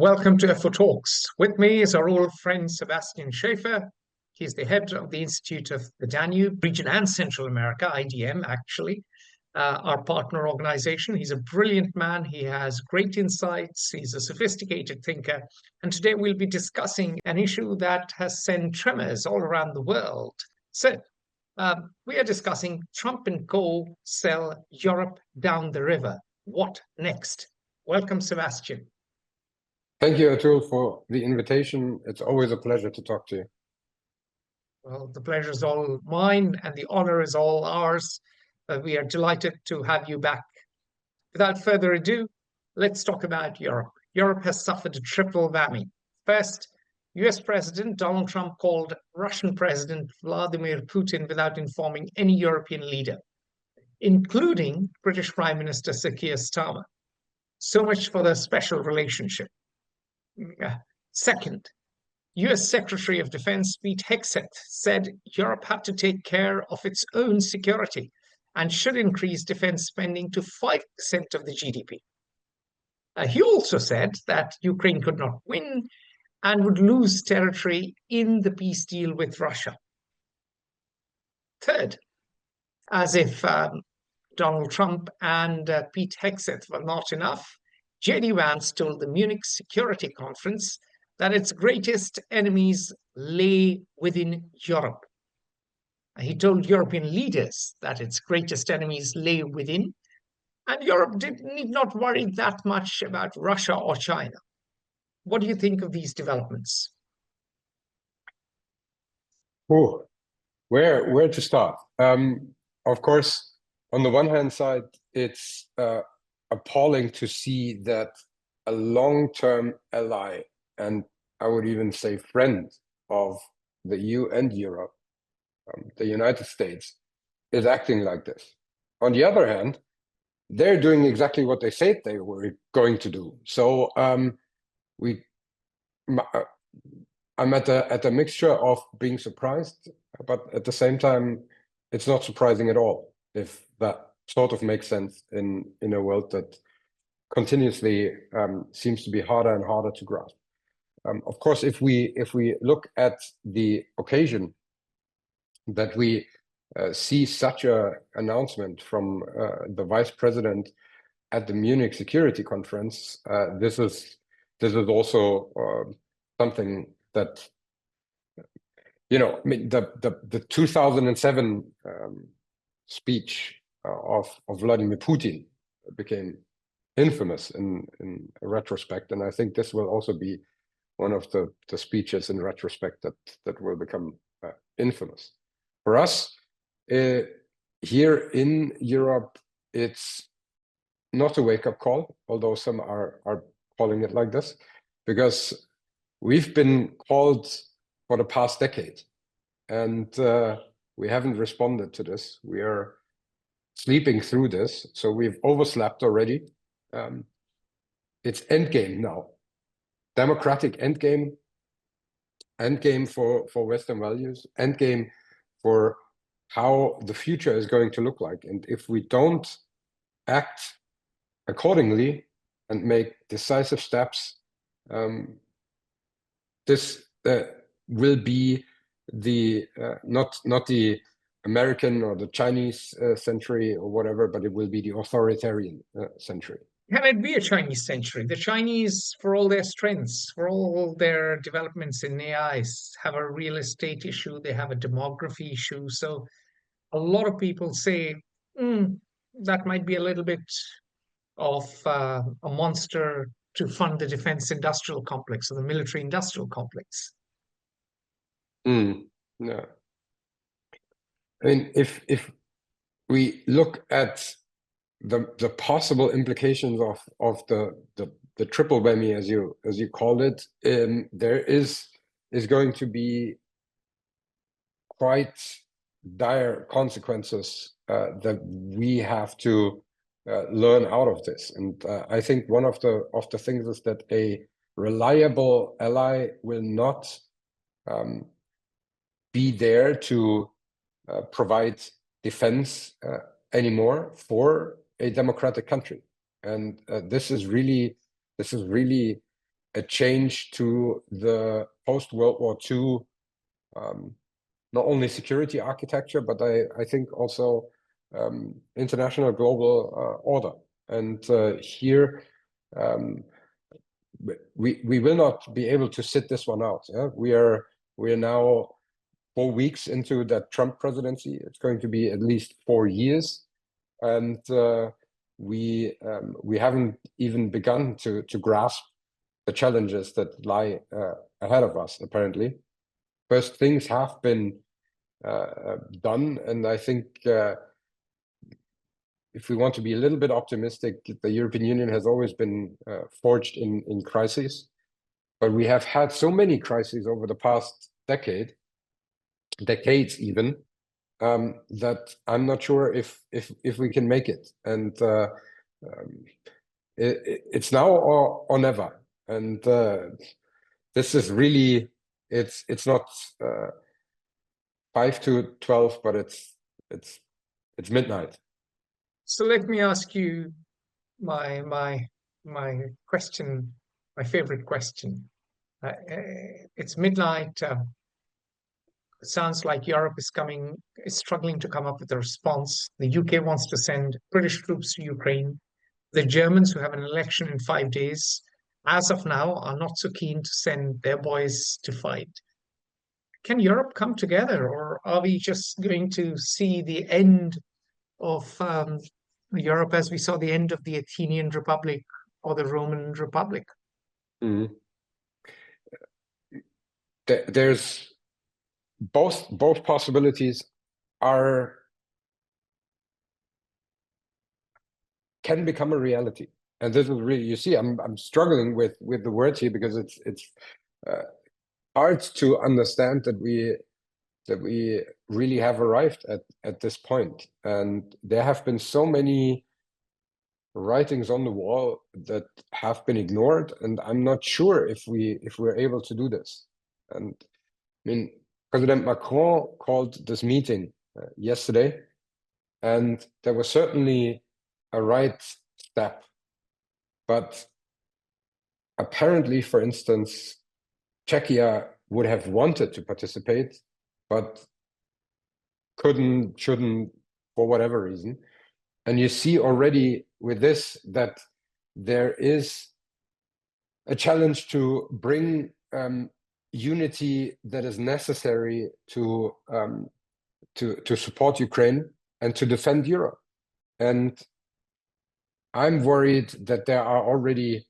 Welcome to FO Talks. With me is our old friend Sebastian Schäffer. He's the head of the Institute of the Danube region and Central America, IDM actually, our partner organization. He's a brilliant man. He has great insights. He's a sophisticated thinker. And today we'll be discussing an issue that has sent tremors all around the world. So we are discussing Trump and co. sell Europe down the river. What next? Welcome, Sebastian. Thank you, Atul, for the invitation. It's always a pleasure to talk to you. Well, the pleasure is all mine and the honor is all ours. We are delighted to have you back. Without further ado, let's talk about Europe. Europe has suffered a triple whammy. First, US President Donald Trump called Russian President Vladimir Putin without informing any European leader, including British Prime Minister Sir Keir Starmer. So much for the special relationship. Second, US Secretary of Defense Pete Hegseth said Europe had to take care of its own security and should increase defense spending to 5% of the GDP. He also said that Ukraine could not win and would lose territory in the peace deal with Russia. Third, as if Donald Trump and Pete Hegseth were not enough, J.D. Vance told the Munich Security Conference that its greatest enemies lay within Europe. He told European leaders that its greatest enemies lay within, and Europe need not worry that much about Russia or China. What do you think of these developments? Oh, where to start? Of course, on the one hand side, it's appalling to see that a long-term ally, and I would even say friend of the EU and Europe, the United States, is acting like this. On the other hand, they're doing exactly what they said they were going to do. So I'm at a mixture of being surprised, but at the same time, it's not surprising at all, if that sort of makes sense in a world that continuously seems to be harder and harder to grasp. Of course, if we look at the occasion that we see such an announcement from the vice president at the Munich Security Conference, this is also something that, you know, I mean, the 2007 speech of Vladimir Putin became infamous in retrospect, and I think this will also be one of the speeches in retrospect that will become infamous. For us, here in Europe, it's not a wake-up call, although some are calling it like this, because we've been called for the past decade, and we haven't responded to this. We are sleeping through this, so we've overslept already. It's endgame now. Democratic endgame for Western values, endgame for how the future is going to look like. And if we don't act accordingly and make decisive steps, this will be the not the American or the Chinese century or whatever, but it will be the authoritarian century. Can it be a Chinese century? The Chinese, for all their strengths, for all their developments in AI, have a real estate issue. They have a demography issue. So a lot of people say that might be a little bit of a monster to fund the defense industrial complex or the military industrial complex. No. I mean, if we look at the possible implications of the triple whammy, as you called it, there is going to be quite dire consequences that we have to learn out of this. And I think one of the things is that a reliable ally will not be there to provide defense anymore for a democratic country. And this is really a change to the post-World War II, not only security architecture, but I think also international global order. And here we will not be able to sit this one out. Yeah? We are now 4 weeks into that Trump presidency. It's going to be at least 4 years, and we haven't even begun to grasp the challenges that lie ahead of us. Apparently, first things have been done, and I think if we want to be a little bit optimistic, the European Union has always been forged in crises, but we have had so many crises over the past decades even, that I'm not sure if we can make it. And it's now or never. And this is really, it's not 5 to 12, but it's midnight. So let me ask you my question, my favorite question. It's midnight. It sounds like Europe is struggling to come up with a response. The UK wants to send British troops to Ukraine. The Germans, who have an election in 5 days, as of now, are not so keen to send their boys to fight. Can Europe come together, or are we just going to see the end of Europe as we saw the end of the Athenian Republic or the Roman Republic? Mm. There's both possibilities can become a reality, and this is really, you see, I'm struggling with the words here, because it's hard to understand that we really have arrived at this point. And there have been so many writings on the wall that have been ignored, and I'm not sure if we're able to do this. And I mean, President Macron called this meeting yesterday, and there was certainly a right step, but apparently, for instance, Czechia would have wanted to participate, but shouldn't, for whatever reason. And you see already with this that there is a challenge to bring unity that is necessary to support Ukraine and to defend Europe. And I'm worried that there are already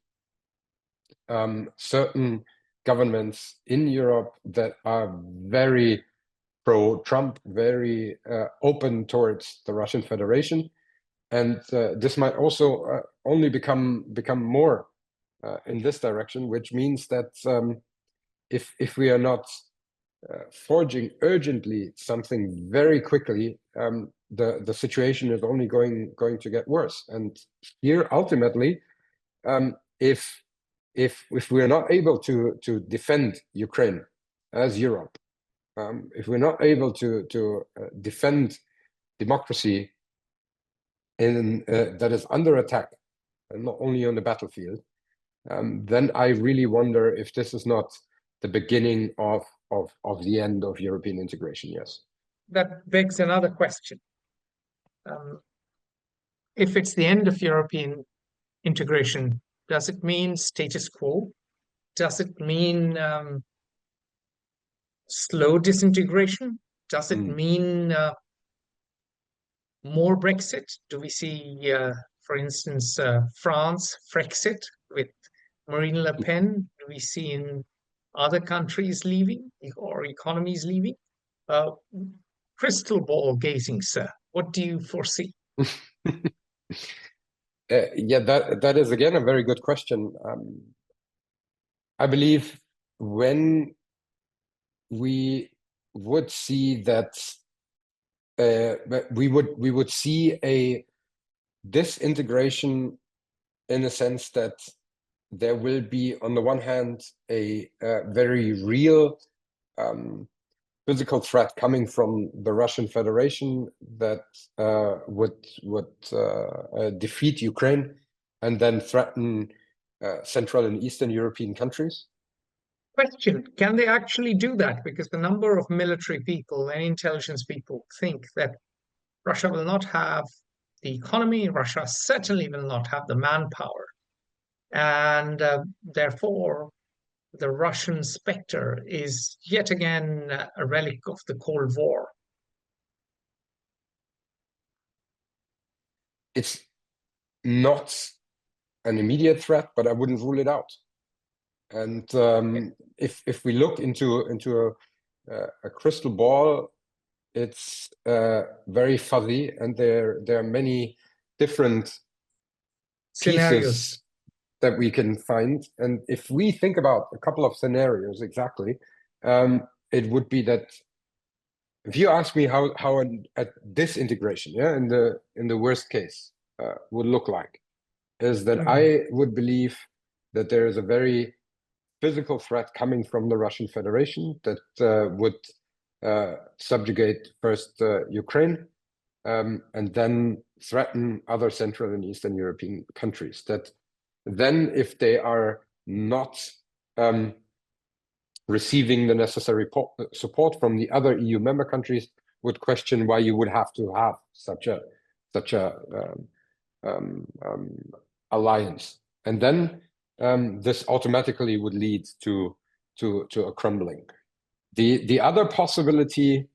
certain governments in Europe that are very pro-Trump, very open towards the Russian Federation, and this might also only become more in this direction, which means that if we are not forging urgently something very quickly, the situation is only going to get worse. And here, ultimately, if we are not able to defend Ukraine as Europe, if we're not able to defend democracy that is under attack, and not only on the battlefield, then I really wonder if this is not the beginning of the end of European integration. Yes. That begs another question. If it's the end of European integration, does it mean status quo? Does it mean slow disintegration? Does it mean more Brexit? Do we see, for instance, France, Frexit with Marine Le Pen? Do we see in other countries leaving or economies leaving? Crystal ball gazing, sir. What do you foresee? Yeah, that is again a very good question. I believe when we would see that we would see a disintegration in a sense that there will be, on the one hand, a very real physical threat coming from the Russian Federation that would defeat Ukraine and then threaten Central and Eastern European countries? Question, can they actually do that? Because the number of military people and intelligence people think that Russia will not have the economy, Russia certainly will not have the manpower. And therefore, the Russian specter is yet again a relic of the Cold War. It's not an immediate threat, but I wouldn't rule it out. And if we look into a crystal ball, it's very fuzzy, and there are many different Scenarios pieces that we can find. And if we think about a couple of scenarios exactly, it would be that if you ask me how a disintegration, yeah, in the worst case would look like, is that I would believe that there is a very physical threat coming from the Russian Federation that would subjugate first Ukraine and then threaten other Central and Eastern European countries. That then, if they are not receiving the necessary support from the other EU member countries, would question why you would have to have such a alliance, and then this automatically would lead to a crumbling. The other possibility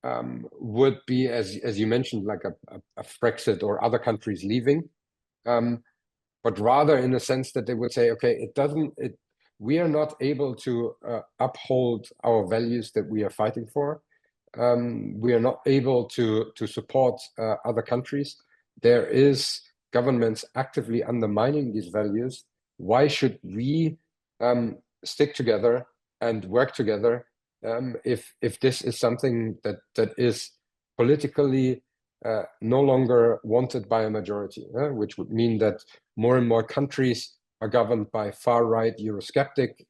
would be, as you mentioned, like a Brexit or other countries leaving, but rather in a sense that they would say, okay, we are not able to uphold our values that we are fighting for. We are not able to support other countries. There is governments actively undermining these values. Why should we stick together and work together if this is something that is politically no longer wanted by a majority, which would mean that more and more countries are governed by far-right Eurosceptic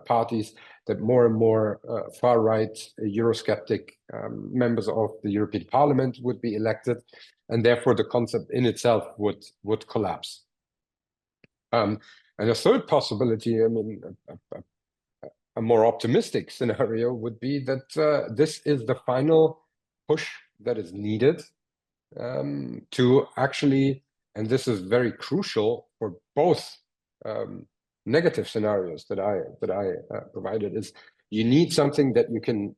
parties, that more and more far-right Eurosceptic members of the European Parliament would be elected, and therefore the concept in itself would collapse. And a third possibility, I mean, a more optimistic scenario would be that this is the final push that is needed to actually, and this is very crucial for both negative scenarios that I provided, is you need something that you can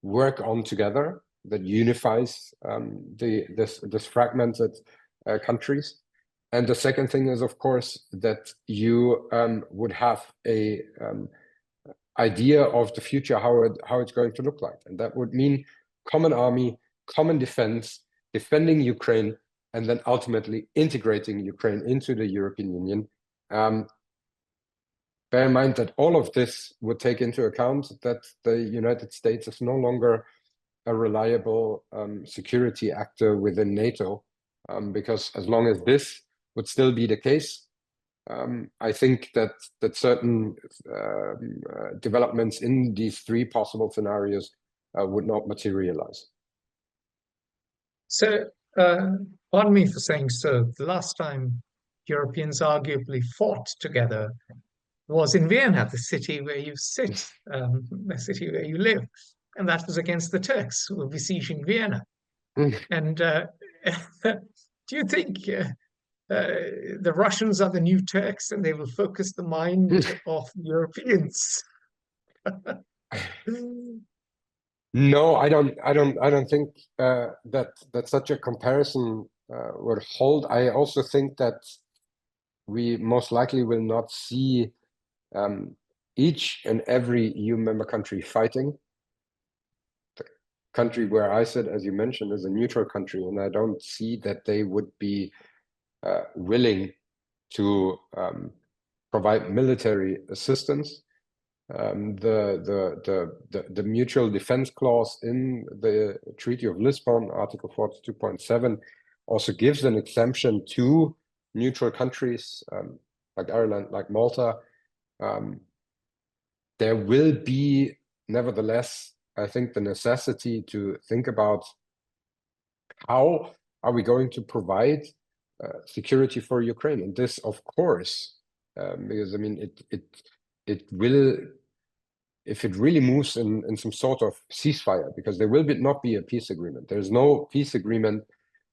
work on together that unifies this fragmented countries. And the second thing is, of course, that you would have a idea of the future, how it's going to look like. And that would mean common army, common defense, defending Ukraine, and then ultimately integrating Ukraine into the European Union. Bear in mind that all of this would take into account that the United States is no longer a reliable security actor within NATO, because as long as this would still be the case, I think that certain developments in these three possible scenarios would not materialize. So, pardon me for saying so, the last time Europeans arguably fought together was in Vienna, the city where you sit, the city where you live. And that was against the Turks who were besieging Vienna. And do you think the Russians are the new Turks and they will focus the mind of Europeans? No, I don't think that such a comparison would hold. I also think that we most likely will not see each and every EU member country fighting. The country where I sit, as you mentioned, is a neutral country, and I don't see that they would be willing to provide military assistance. The mutual defense clause in the Treaty of Lisbon, Article 42.7, also gives an exemption to neutral countries like Ireland, like Malta. There will be, nevertheless, I think, the necessity to think about how are we going to provide security for Ukraine. And this, of course, because I mean, it will, if it really moves in some sort of ceasefire, because there will not be a peace agreement. There's no peace agreement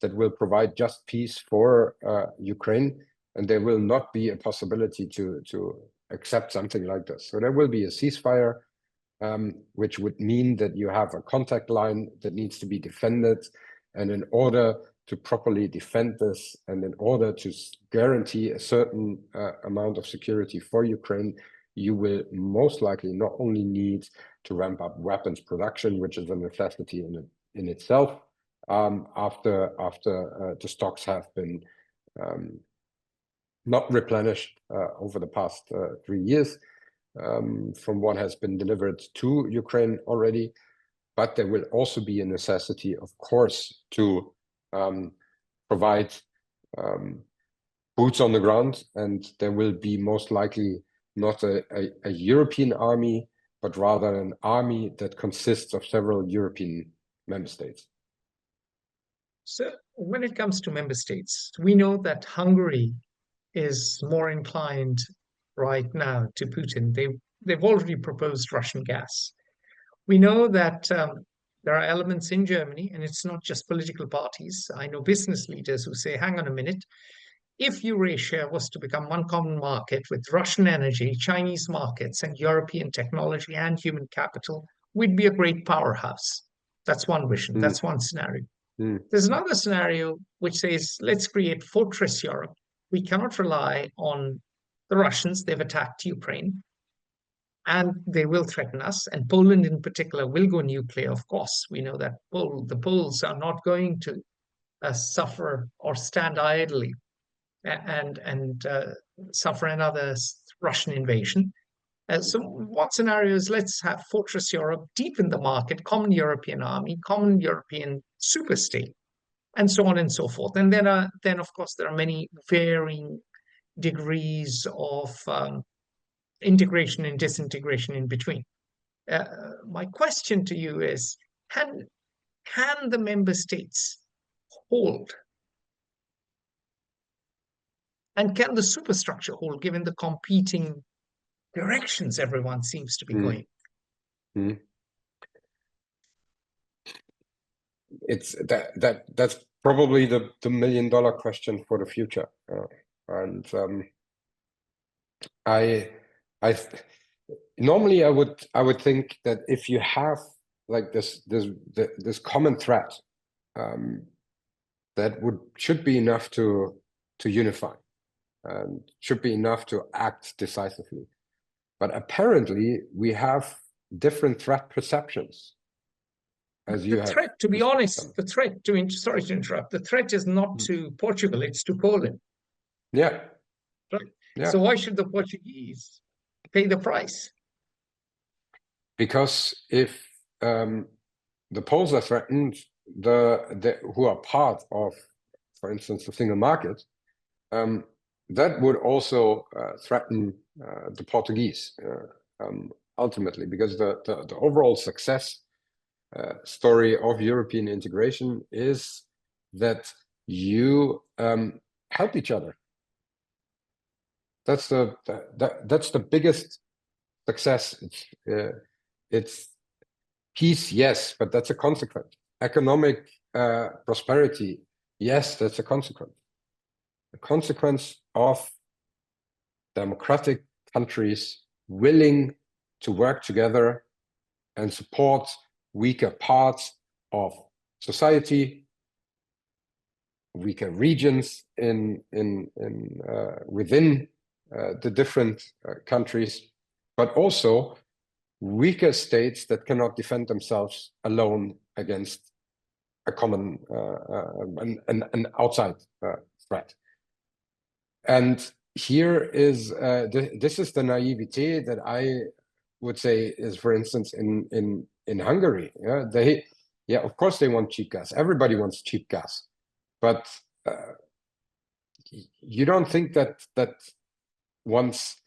that will provide just peace for Ukraine, and there will not be a possibility to accept something like this. So there will be a ceasefire, which would mean that you have a contact line that needs to be defended. And in order to properly defend this, and in order to guarantee a certain amount of security for Ukraine, you will most likely not only need to ramp up weapons production, which is a necessity in itself, after the stocks have been not replenished over the past 3 years, from what has been delivered to Ukraine already. But there will also be a necessity, of course, to provide boots on the ground, and there will be most likely not a European army, but rather an army that consists of several European member states. So when it comes to member states, we know that Hungary is more inclined right now to Putin. They've already proposed Russian gas. We know that there are elements in Germany, and it's not just political parties. I know business leaders who say, hang on a minute, if Eurasia was to become one common market with Russian energy, Chinese markets, and European technology and human capital, we'd be a great powerhouse. That's one vision. That's one scenario. There's another scenario which says, let's create fortress Europe. We cannot rely on the Russians. They've attacked Ukraine, and they will threaten us. And Poland in particular will go nuclear, of course. We know that the Poles are not going to suffer or stand idly and suffer another Russian invasion. So one scenario is, let's have fortress Europe, deepen the market, common European army, common European superstate, and so on and so forth. And then of course, there are many varying degrees of integration and disintegration in between. My question to you is, can the member states hold? And can the superstructure hold, given the competing directions everyone seems to be going? It's that's probably the million-dollar question for the future. And I normally I would think that if you have like this common threat, that should be enough to unify, and should be enough to act decisively. But apparently we have different threat perceptions. As you the threat, to be honest, the threat to sorry to interrupt, the threat is not to Portugal, it's to Poland. Yeah. Right. Yeah. So why should the Portuguese pay the price? Because if the Poles are threatened, who are part of, for instance, the single market, that would also threaten the Portuguese ultimately, because the overall success story of European integration is that you help each other. That's the biggest success. It's peace, yes, but that's a consequence. Economic prosperity, yes, that's a consequence. A consequence of democratic countries willing to work together and support weaker parts of society, weaker regions within the different countries, but also weaker states that cannot defend themselves alone against a common an outside threat. And here is this is the naivete that I would say is, for instance, in Hungary. Yeah, of course they want cheap gas. Everybody wants cheap gas, but you don't think that once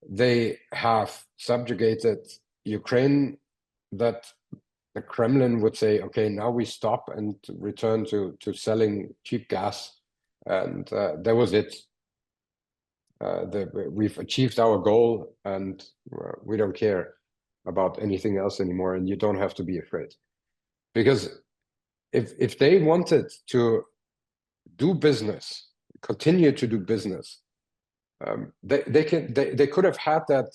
they have subjugated Ukraine, that the Kremlin would say, okay, now we stop and return to selling cheap gas and that was it. We've achieved our goal, and we don't care about anything else anymore, and you don't have to be afraid. Because if they wanted to do business, continue to do business, they could have had that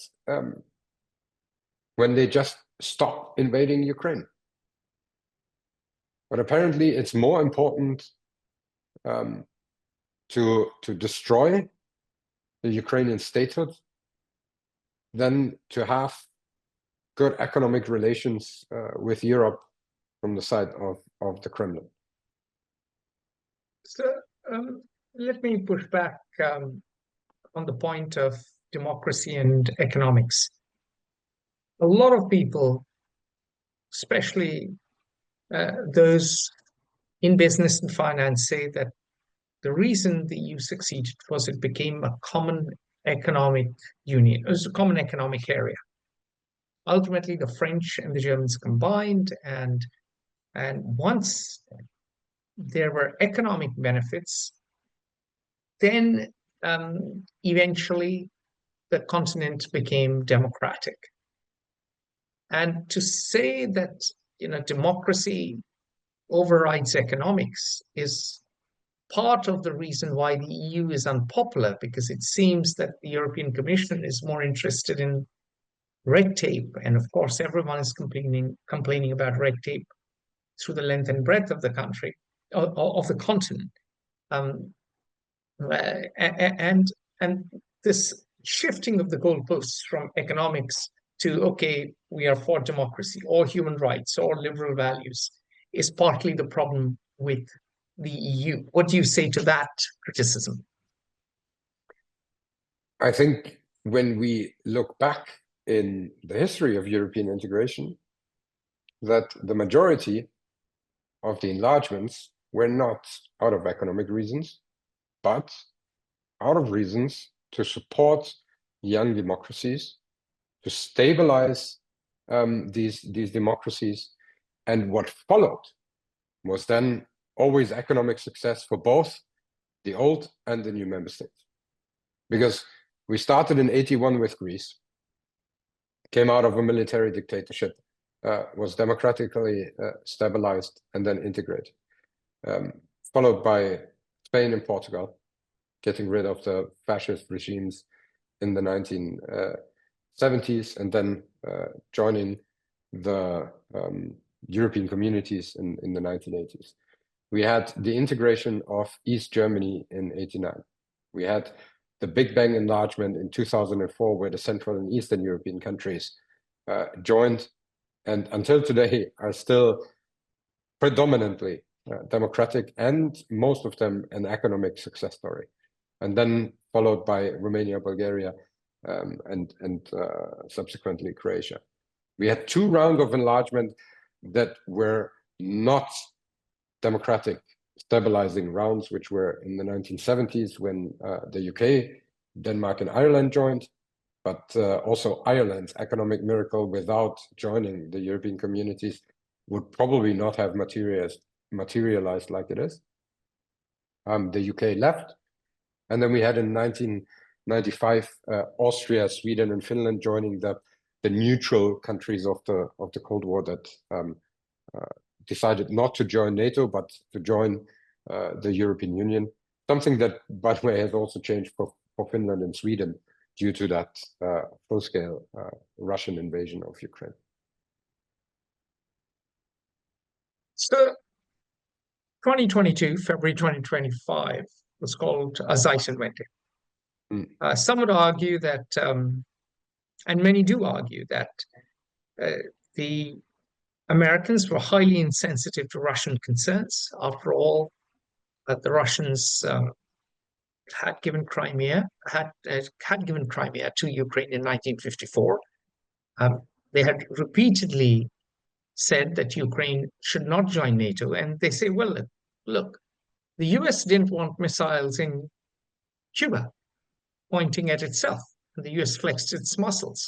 when they just stopped invading Ukraine. But apparently it's more important to destroy the Ukrainian statehood than to have good economic relations with Europe from the side of the Kremlin. So let me push back on the point of democracy and economics. A lot of people, especially those in business and finance, say that the reason the EU succeeded was it became a common economic union. It was a common economic area. Ultimately, the French and the Germans combined, and once there were economic benefits, then eventually the continent became democratic. And to say that democracy overrides economics is part of the reason why the EU is unpopular, because it seems that the European Commission is more interested in red tape. And of course, everyone is complaining about red tape through the length and breadth of the country, of the continent. And this shifting of the goalposts from economics to, okay, we are for democracy or human rights or liberal values is partly the problem with the EU. What do you say to that criticism? I think when we look back in the history of European integration, that the majority of the enlargements were not out of economic reasons, but out of reasons to support young democracies, to stabilize these democracies. And what followed was then always economic success for both the old and the new member states. Because we started in 81 with Greece, came out of a military dictatorship, was democratically stabilized and then integrated. Followed by Spain and Portugal, getting rid of the fascist regimes in the 1970s, and then joining the European communities in the 1980s. We had the integration of East Germany in 89. We had the Big Bang enlargement in 2004, where the Central and Eastern European countries joined, and until today are still predominantly democratic, and most of them an economic success story. And then followed by Romania, Bulgaria, and subsequently Croatia. We had 2 rounds of enlargement that were not democratic stabilizing rounds, which were in the 1970s when the UK, Denmark, and Ireland joined, but also Ireland's economic miracle without joining the European communities would probably not have materialized like it is. The UK left, and then we had in 1995 Austria, Sweden, and Finland joining the neutral countries of the Cold War that decided not to join NATO, but to join the European Union. Something that, by the way, has also changed for Finland and Sweden due to that full-scale Russian invasion of Ukraine. So 2022, February 2025, was called a Zeitenwende. Some would argue that, and many do argue that, the Americans were highly insensitive to Russian concerns. After all, the Russians had given Crimea to Ukraine in 1954. They had repeatedly said that Ukraine should not join NATO, and they say, well, look, the US didn't want missiles in Cuba pointing at itself, and the US flexed its muscles.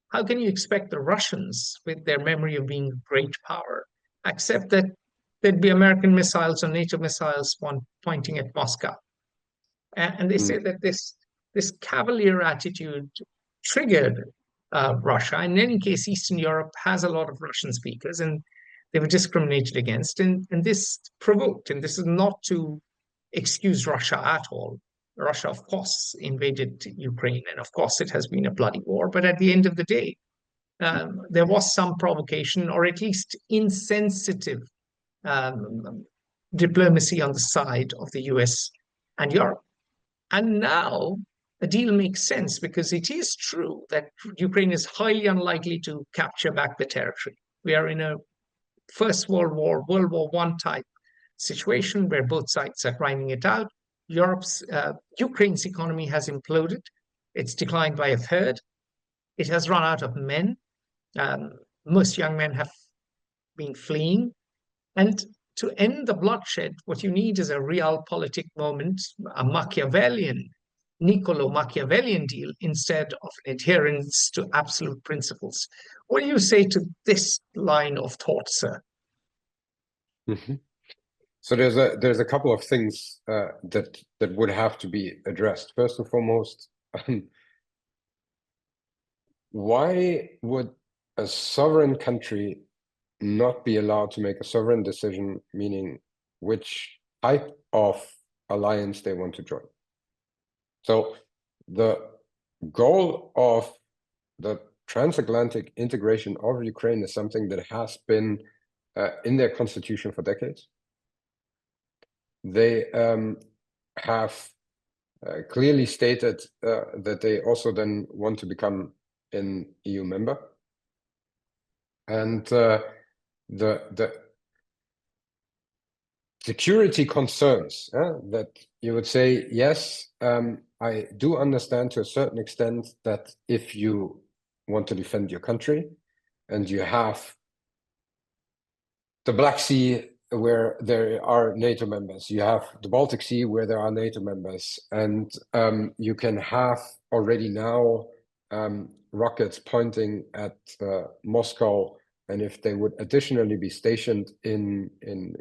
How can you expect the Russians, with their memory of being a great power, accept that there'd be American missiles or NATO missiles pointing at Moscow? And they say that this cavalier attitude triggered Russia. In any case, Eastern Europe has a lot of Russian speakers, and they were discriminated against, and this provoked. And this is not to excuse Russia at all. Russia, of course, invaded Ukraine, and of course, it has been a bloody war. But at the end of the day, there was some provocation, or at least insensitive um, diplomacy on the side of the US and Europe. And now a deal makes sense because it is true that Ukraine is highly unlikely to capture back the territory. We are in a First World War, World War I type situation where both sides are grinding it out. Ukraine's economy has imploded. It's declined by a third. It has run out of men. Most young men have been fleeing. And to end the bloodshed, what you need is a realpolitik moment, a Niccolo Machiavellian deal instead of an adherence to absolute principles. What do you say to this line of thought, sir? Mm-hmm. So there's a couple of things that would have to be addressed. First and foremost, why would a sovereign country not be allowed to make a sovereign decision, meaning which type of alliance they want to join? So the goal of the transatlantic integration of Ukraine is something that has been in their constitution for decades. They have clearly stated that they also then want to become an EU member. And the security concerns that you would say, yes, I do understand to a certain extent that if you want to defend your country and you have the Black Sea where there are NATO members, you have the Baltic Sea where there are NATO members, and you can have already now rockets pointing at Moscow, and if they would additionally be stationed in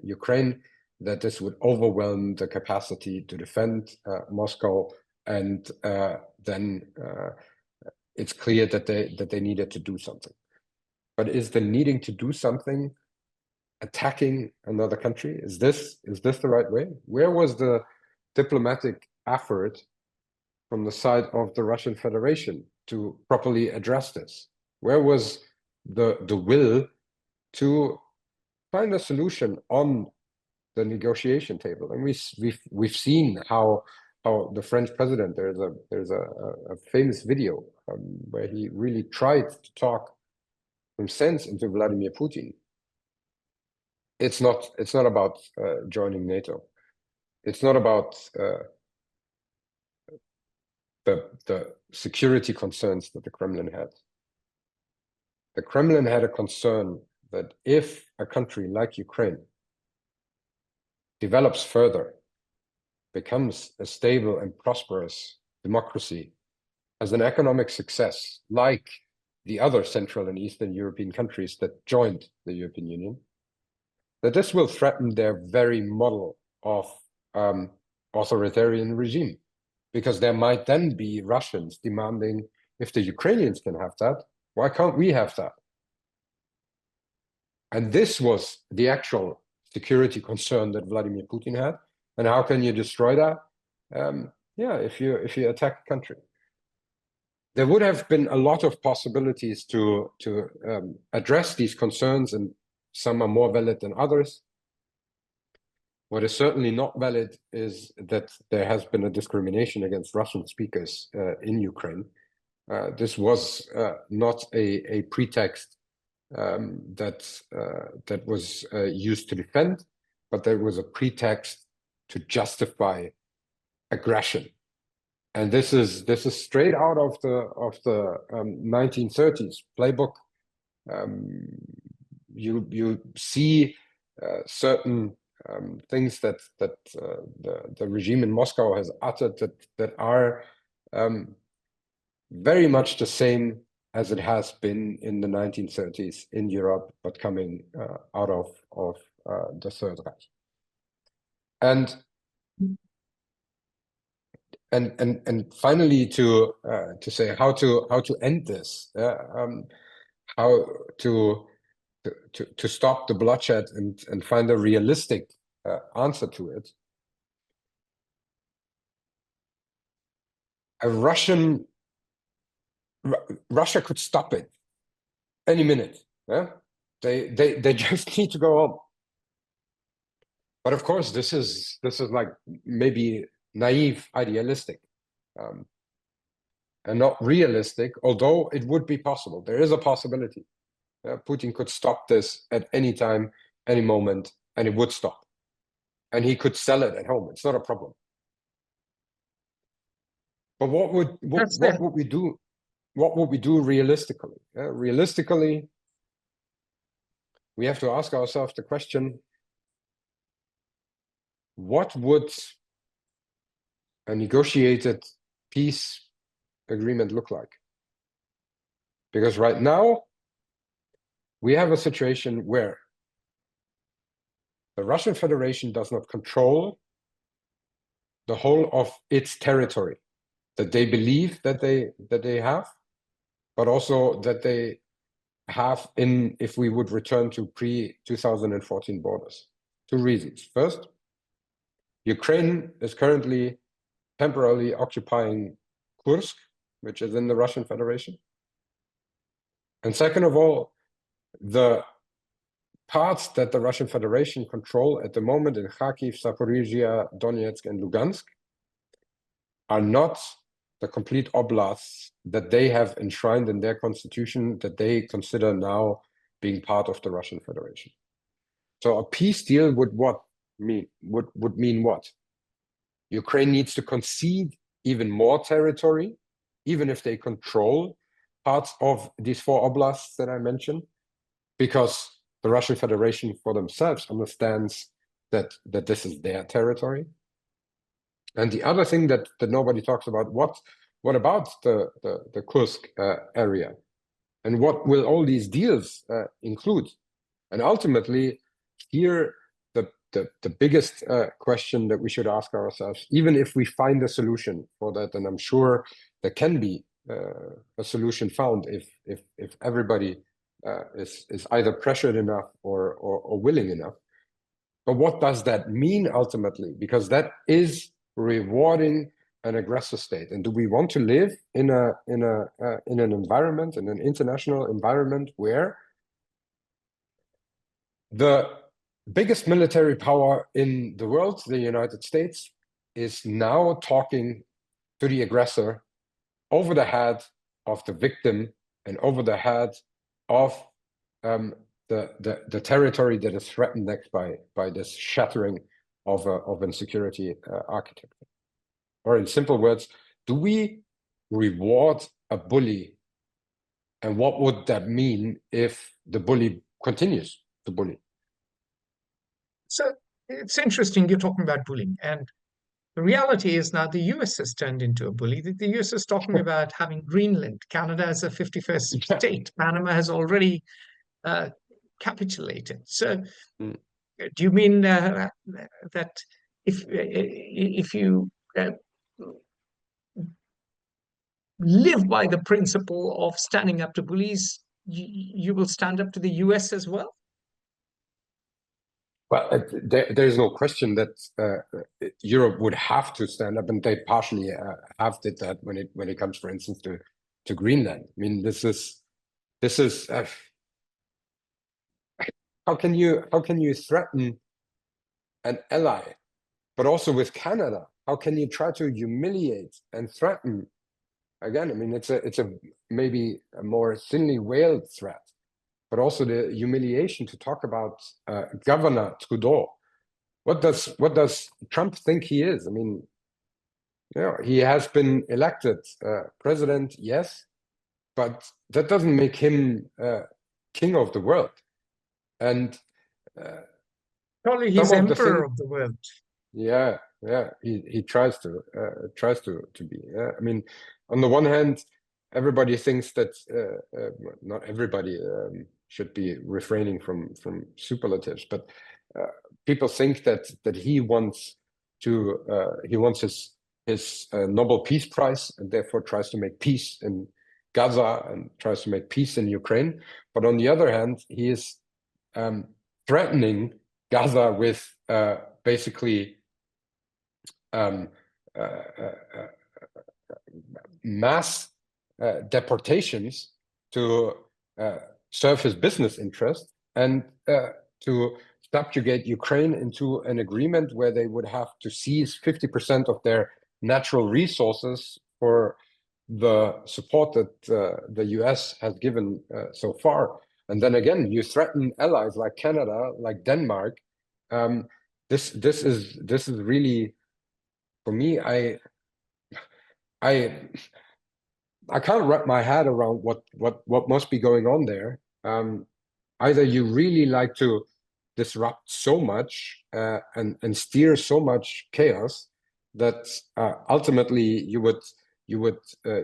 Ukraine, that this would overwhelm the capacity to defend Moscow, and then it's clear that they needed to do something. But is the needing to do something attacking another country? Is this the right way? Where was the diplomatic effort from the side of the Russian Federation to properly address this? Where was the will to find a solution on the negotiation table? And we've seen how the French president, there's a famous video where he really tried to talk some sense into Vladimir Putin. It's not about joining NATO. It's not about the security concerns that the Kremlin had. The Kremlin had a concern that if a country like Ukraine develops further, becomes a stable and prosperous democracy, has an economic success like the other Central and Eastern European countries that joined the European Union, that this will threaten their very model of authoritarian regime. Because there might then be Russians demanding, if the Ukrainians can have that, why can't we have that? And this was the actual security concern that Vladimir Putin had. And how can you destroy that? If you attack a country. There would have been a lot of possibilities to address these concerns, and some are more valid than others. What is certainly not valid is that there has been a discrimination against Russian speakers in Ukraine. This was not a pretext that was used to defend, but there was a pretext to justify aggression. And this is straight out of the 1930s playbook. You see certain things that the regime in Moscow has uttered that are very much the same as it has been in the 1930s in Europe, but coming out of the Third Reich. And and finally to say how to end this, how to stop the bloodshed and find a realistic answer to it. Russia could stop it any minute. Yeah? They just need to go on. But of course, this is like maybe naive, idealistic, and not realistic, although it would be possible. There is a possibility. Putin could stop this at any time, any moment, and it would stop. And he could sell it at home. It's not a problem. But what would we do? What would we do realistically? Realistically, we have to ask ourselves the question: what would a negotiated peace agreement look like? Because right now, we have a situation where the Russian Federation does not control the whole of its territory that they believe that they have, but also that they have if we would return to pre-2014 borders. Two reasons. First, Ukraine is currently temporarily occupying Kursk, which is in the Russian Federation. And second of all, the parts that the Russian Federation control at the moment in Kharkiv, Zaporizhia, Donetsk, and Lugansk are not the complete oblasts that they have enshrined in their constitution that they consider now being part of the Russian Federation. So a peace deal would mean what? Ukraine needs to concede even more territory, even if they control parts of these four oblasts that I mentioned, because the Russian Federation for themselves understands that this is their territory. And the other thing that nobody talks about, what about the Kursk area? And what will all these deals include? And ultimately, here, the biggest question that we should ask ourselves, even if we find a solution for that, and I'm sure there can be a solution found if everybody is either pressured enough or willing enough. But what does that mean ultimately? Because that is rewarding an aggressor state. And do we want to live in an environment, in an international environment where the biggest military power in the world, the United States, is now talking to the aggressor over the head of the victim and over the head of the territory that is threatened next by this shattering of insecurity architecture? Or in simple words, do we reward a bully? And what would that mean if the bully continues to bully? So it's interesting you're talking about bullying. And the reality is now the US has turned into a bully. The US is talking about having Greenland. Canada as a 51st state. Panama has already capitulated. So do you mean that if you live by the principle of standing up to bullies, you will stand up to the US as well? Well, there's no question that Europe would have to stand up, and they partially have did that when it comes, for instance, to Greenland. I mean, this is how can you threaten an ally, but also with Canada? How can you try to humiliate and threaten? Again, I mean, it's a maybe a more thinly veiled threat, but also the humiliation to talk about Governor Trudeau. What does Trump think he is? I mean, he has been elected president, yes, but that doesn't make him king of the world. And probably he's emperor of the world. Yeah, he tries to be. I mean, on the one hand, everybody thinks that not everybody should be refraining from superlatives, but people think that he wants his his Nobel Peace Prize, and therefore tries to make peace in Gaza and tries to make peace in Ukraine. But on the other hand, he is threatening Gaza with basically mass deportations to serve his business interest and to subjugate Ukraine into an agreement where they would have to seize 50% of their natural resources for the support that the US has given so far. And then again, you threaten allies like Canada, like Denmark. This is really, for me, I can't wrap my head around what must be going on there. Either you really like to disrupt so much and steer so much chaos that ultimately you would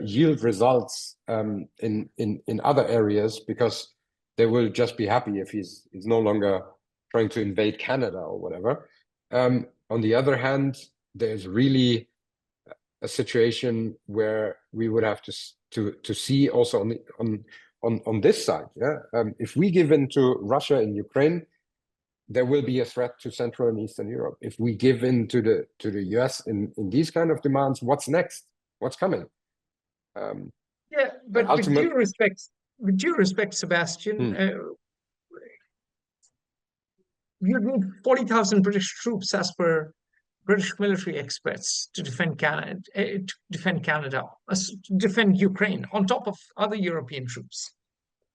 yield results in other areas, because they will just be happy if he's no longer trying to invade Canada or whatever. On the other hand, there's really a situation where we would have to see also on this side. Yeah, if we give in to Russia in Ukraine, there will be a threat to Central and Eastern Europe. If we give in to the US in these kind of demands, what's next? What's coming? Yeah, but with due respect, Sebastian, you need 40,000 British troops, as per British military experts, to defend Canada, to defend Ukraine, on top of other European troops.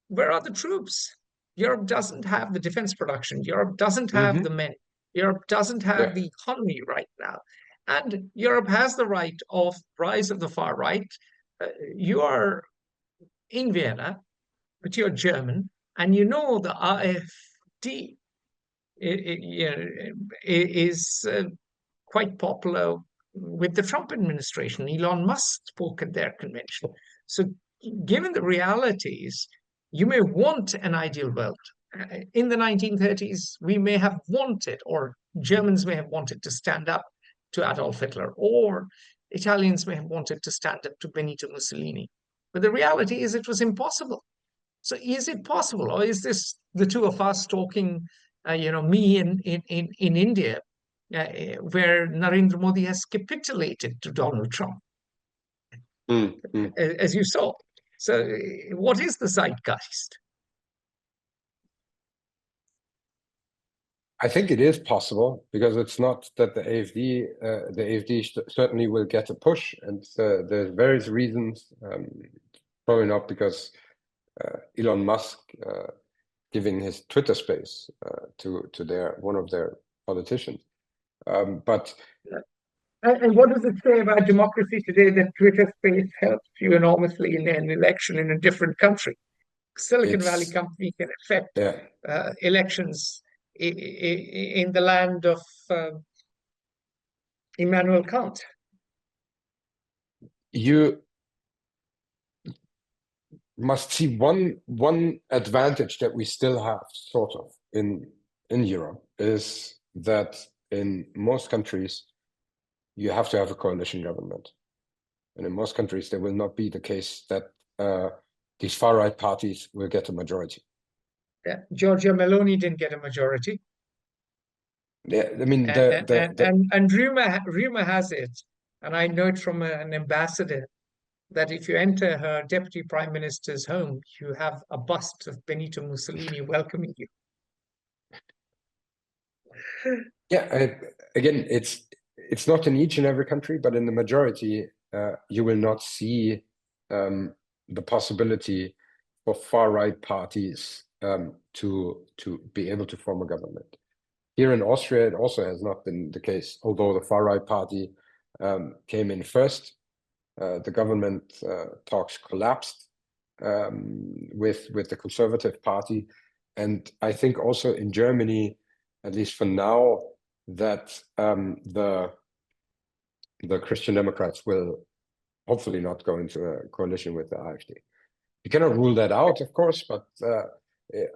Where are the troops? Europe doesn't have the defense production. Europe doesn't have the men. Europe doesn't have the economy right now. And Europe has the right of rise of the far right. You are in Vienna, but you're German, and you know the AfD is quite popular with the Trump administration. Elon Musk spoke at their convention. So given the realities, you may want an ideal world. In the 1930s, we may have wanted, or Germans may have wanted, to stand up to Adolf Hitler, or Italians may have wanted to stand up to Benito Mussolini. But the reality is it was impossible. So is it possible, or is this the two of us talking, me in India, where Narendra Modi has capitulated to Donald Trump, as you saw? So what is the zeitgeist? I think it is possible, because it's not that the AfD certainly will get a push, and there's various reasons. Probably not because Elon Musk giving his Twitter space to one of their politicians, but. And what does it say about democracy today that Twitter space helps you enormously in an election in a different country? Silicon Valley company can affect elections in the land of Immanuel Kant. You must see one advantage that we still have, sort of, in Europe, is that in most countries you have to have a coalition government, and in most countries there will not be the case that these far right parties will get a majority. Yeah, Giorgia Meloni didn't get a majority. Yeah, I mean, and rumor has it, and I know it from an ambassador, that if you enter her deputy prime minister's home, you have a bust of Benito Mussolini welcoming you. Yeah, again, it's not in each and every country, but in the majority, you will not see the possibility for far right parties to be able to form a government. Here in Austria, it also has not been the case, although the far right party came in first. The government talks collapsed with the Conservative Party, and I think also in Germany, at least for now, that the Christian Democrats will hopefully not go into a coalition with the AfD. You cannot rule that out, of course, but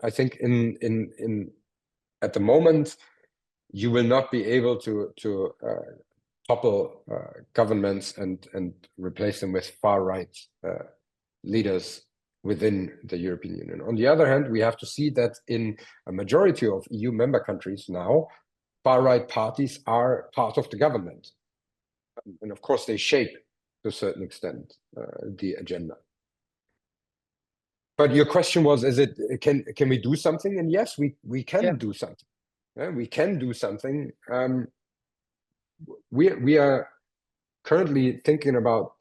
I think in at the moment you will not be able to topple governments and replace them with far-right leaders within the European Union. On the other hand, we have to see that in a majority of EU member countries now, far-right parties are part of the government. And of course, they shape, to a certain extent, the agenda. But your question was, can we do something? And yes, we can do something. Yeah, we can do something. We are currently thinking about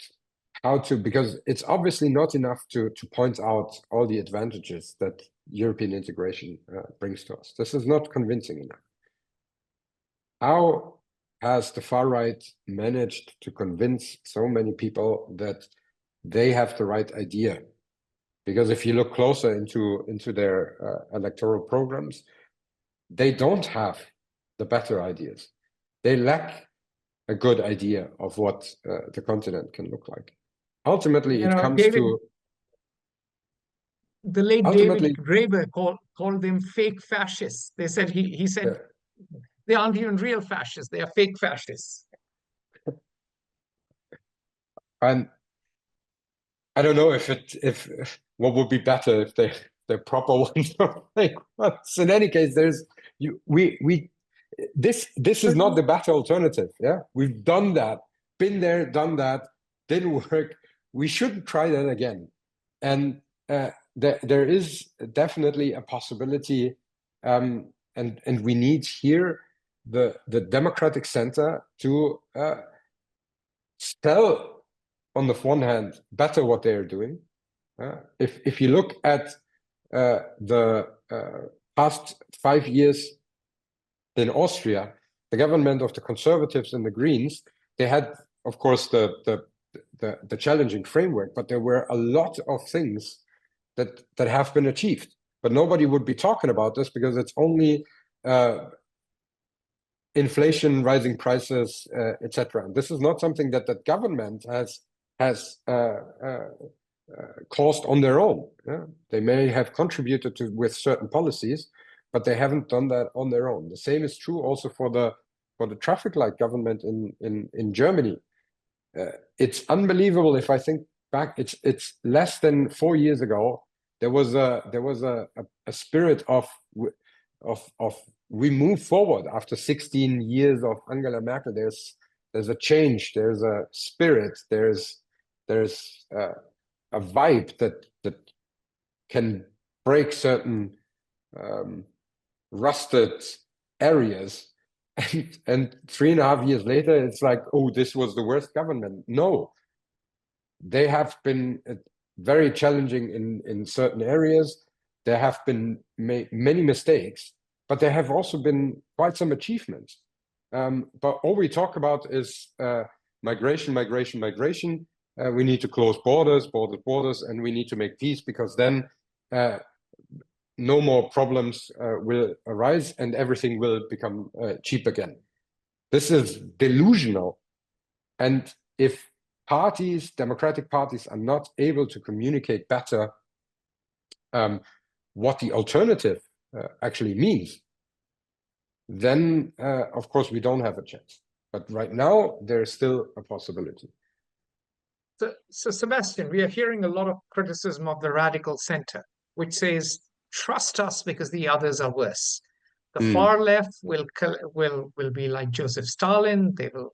how to, because it's obviously not enough to point out all the advantages that European integration brings to us. This is not convincing enough. How has the far right managed to convince so many people that they have the right idea? Because if you look closer into their electoral programs, they don't have the better ideas. They lack a good idea of what the continent can look like. Ultimately, it comes to... The late David Graeber called them fake fascists. They said, he said, they aren't even real fascists, they are fake fascists. And I don't know if what would be better if they're proper ones or fake ones. In any case, this is not the better alternative. Yeah, we've done that, been there, done that, didn't work. We shouldn't try that again. And there is definitely a possibility, and we need here the democratic center to tell, on the one hand, better what they are doing. If you look at the past 5 years in Austria, the government of the Conservatives and the Greens, they had, of course, the challenging framework, but there were a lot of things that have been achieved. But nobody would be talking about this because it's only inflation, rising prices, etc. This is not something that the government has caused on their own. Yeah? They may have contributed to with certain policies, but they haven't done that on their own. The same is true also for the traffic light government in Germany. It's unbelievable if I think back. It's less than 4 years ago. There was a spirit of we move forward after 16 years of Angela Merkel. There's a change. There's a spirit. There's a vibe that can break certain rusted areas. And 3.5 years later, it's like, oh, this was the worst government. No, they have been very challenging in certain areas. There have been many mistakes, but there have also been quite some achievements. But all we talk about is migration. We need to close borders, and we need to make peace, because then no more problems will arise and everything will become cheap again. This is delusional. And if parties, democratic parties, are not able to communicate better what the alternative actually means, then of course we don't have a chance. But right now, there is still a possibility. So Sebastian, we are hearing a lot of criticism of the radical center, which says, trust us because the others are worse. The far left will be like Joseph Stalin. They will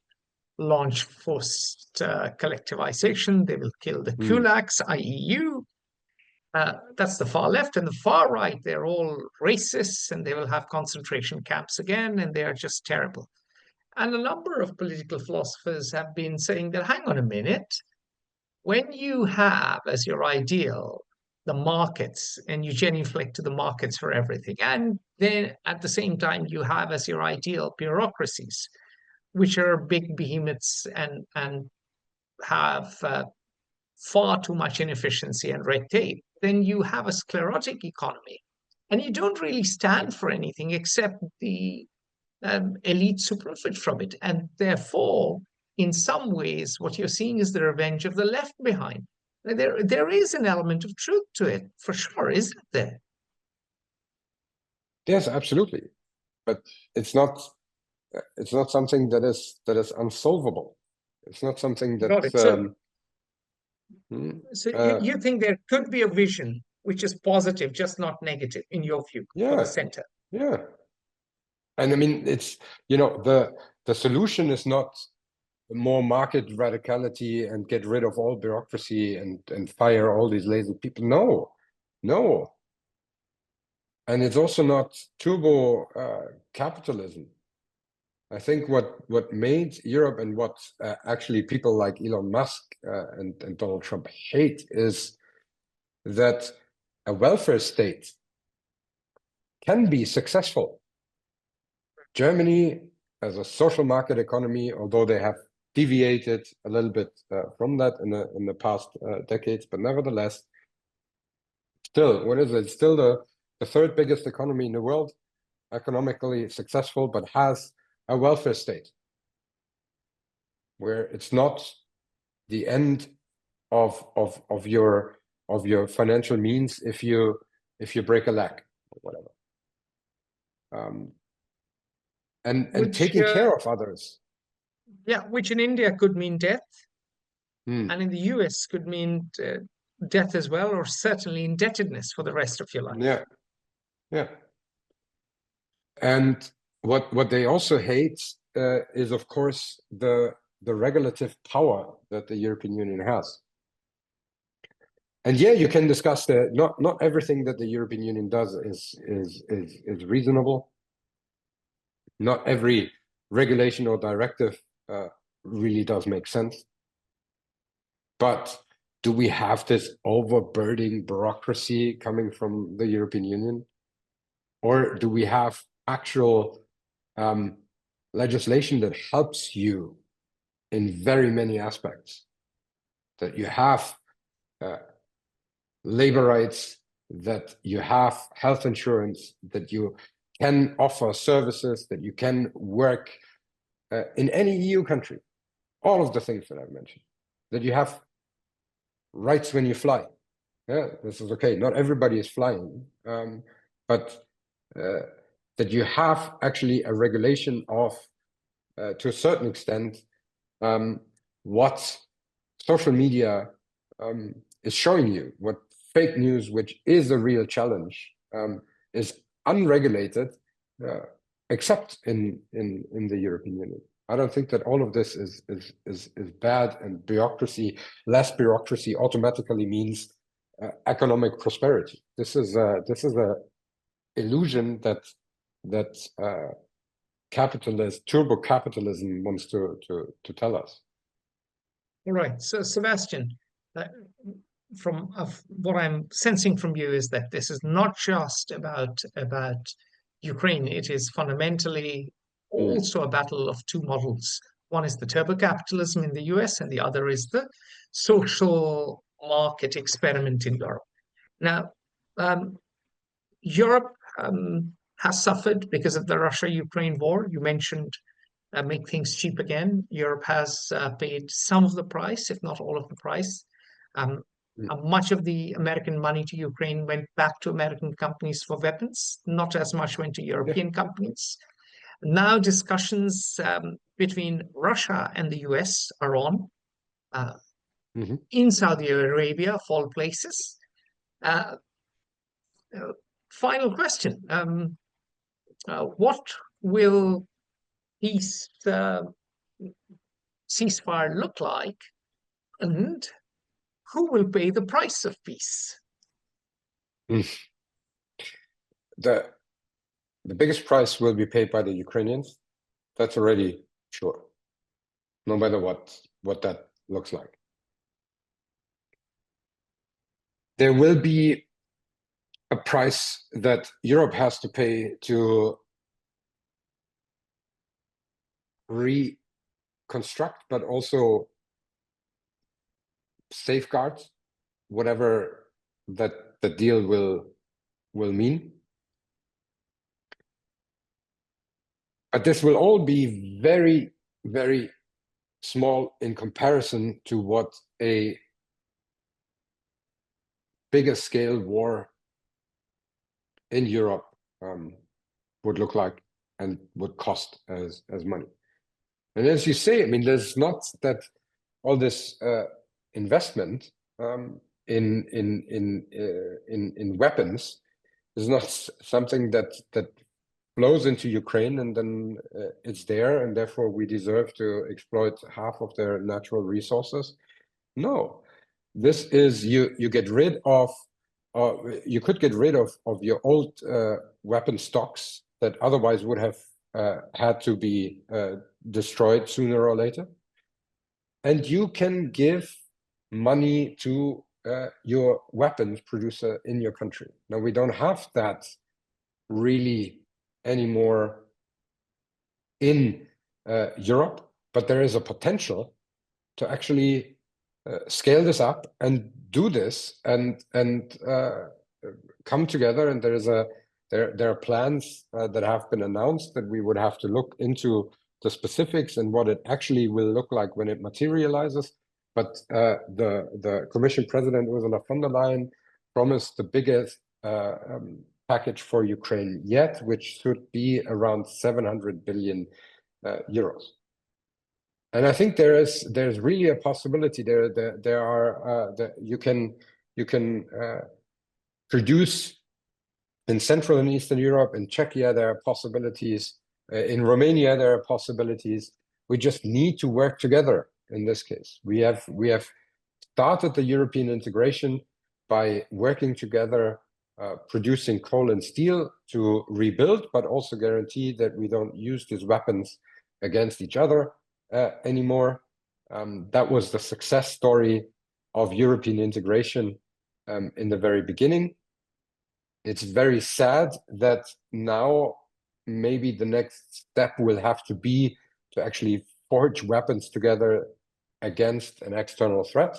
launch forced collectivization. They will kill the kulaks, i.e. you. That's the far left. And the far right, they're all racists, and they will have concentration camps again, and they are just terrible. And a number of political philosophers have been saying that, hang on a minute, when you have as your ideal the markets, and you genuflect to the markets for everything, and then at the same time you have as your ideal bureaucracies, which are big behemoths and have far too much inefficiency and red tape, then you have a sclerotic economy, and you don't really stand for anything except the elites who profit from it. And therefore, in some ways, what you're seeing is the revenge of the left behind. There is an element of truth to it, for sure, isn't there? Yes, absolutely. But it's not it's not something that is unsolvable. It's not something Got that it. So, hmm, you think there could be a vision which is positive, just not negative, in your view, for the yeah, center? yeah. And I mean, it's, the solution is not more market radicality and get rid of all bureaucracy and fire all these lazy people. No, no. And it's also not turbo capitalism. I think what made Europe and what actually people like Elon Musk and Donald Trump hate is that a welfare state can be successful. Germany, as a social market economy, although they have deviated a little bit from that in the past decades, but nevertheless, still, what is it? Still the third biggest economy in the world, economically successful, but has a welfare state where it's not the end of your financial means if you break a leg or whatever. And Which, taking care of others. yeah, which in India could mean death, Hmm. and in the US could mean death as well, or certainly indebtedness for the rest of your life. Yeah, yeah. And what they also hate is, of course, the regulative power that the European Union has. And yeah, you can discuss that not everything that the European Union does is reasonable. Not every regulation or directive really does make sense. But do we have this overburdening bureaucracy coming from the European Union? Or do we have actual legislation that helps you in very many aspects? That you have labor rights, that you have health insurance, that you can offer services, that you can work in any EU country. All of the things that I've mentioned. That you have rights when you fly. Yeah, this is okay. Not everybody is flying, but that you have actually a regulation of, to a certain extent, what social media is showing you, what fake news, which is a real challenge, is unregulated, except in the European Union. I don't think that all of this is bad, and less bureaucracy automatically means economic prosperity. This is a illusion that turbo-capitalism wants to tell us. All right. So, Sebastian, uh, from what I'm sensing from you is that this is not just about Ukraine. It is fundamentally also a battle of two models. One is the turbo capitalism in the US, and the other is the social market experiment in Europe. Now, um, Europe has suffered because of the Russia-Ukraine war. You mentioned make things cheap again. Europe has paid some of the price, if not all of the price. Um, Much of the American money to Ukraine went back to American companies for weapons, not as much went to Yeah. European companies. Now discussions between Russia and the US are on in Saudi Arabia, of all places. Uh, Final question. What will peace ceasefire look like, and who will pay the price of peace? The biggest price will be paid by the Ukrainians. That's already sure, no matter what that looks like. There will be a price that Europe has to pay to reconstruct, but also safeguard whatever that the deal will mean. But this will all be very, very small in comparison to what a bigger scale war in Europe would look like. and would cost as money. And as you say, I mean, there's not that all this investment in weapons is not something that flows into Ukraine and then it's there, and therefore we deserve to exploit half of their natural resources. No, this is you get rid of, you could get rid of your old weapon stocks that otherwise would have had to be destroyed sooner or later, and you can give money to your weapons producer in your country. Now, we don't have that really anymore in Europe, but there is a potential to actually scale this up and do this and come together. And there are plans that have been announced that we would have to look into the specifics and what it actually will look like when it materializes. But the Commission President Ursula von der Leyen promised the biggest package for Ukraine yet, which should be around 700 billion euros. And I think there's really a possibility there are you can produce in Central and Eastern Europe. In Czechia there are possibilities, in Romania there are possibilities. We just need to work together. In this case, we have started the European integration by working together, producing coal and steel to rebuild, but also guarantee that we don't use these weapons against each other anymore. That was the success story of European integration in the very beginning. It's very sad that now maybe the next step will have to be to actually forge weapons together against an external threat.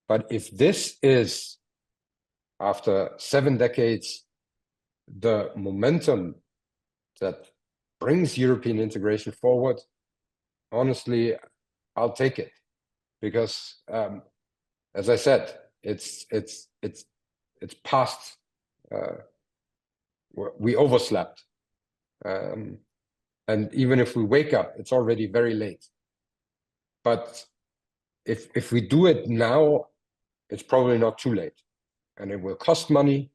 But if this is, after 7 decades, the momentum that brings European integration forward, honestly, I'll take it, because as I said, it's past. We overslept, and even if we wake up, it's already very late. But if we do it now, it's probably not too late, and it will cost money,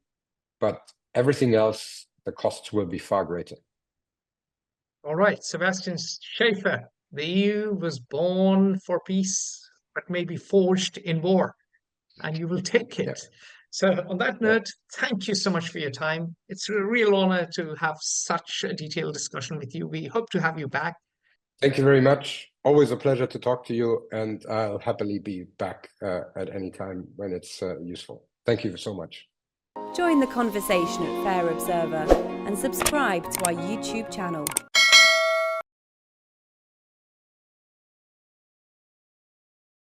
but everything else, the costs will be far greater. All right, Sebastian Schäffer, the EU was born for peace, but maybe forged in war, and you will take it. Yeah. So on that note, thank you so much for your time. It's a real honor to have such a detailed discussion with you. We hope to have you back. Thank you very much. Always a pleasure to talk to you, and I'll happily be back at any time when it's useful. Thank you so much. Join the conversation at Fair Observer and subscribe to our YouTube channel.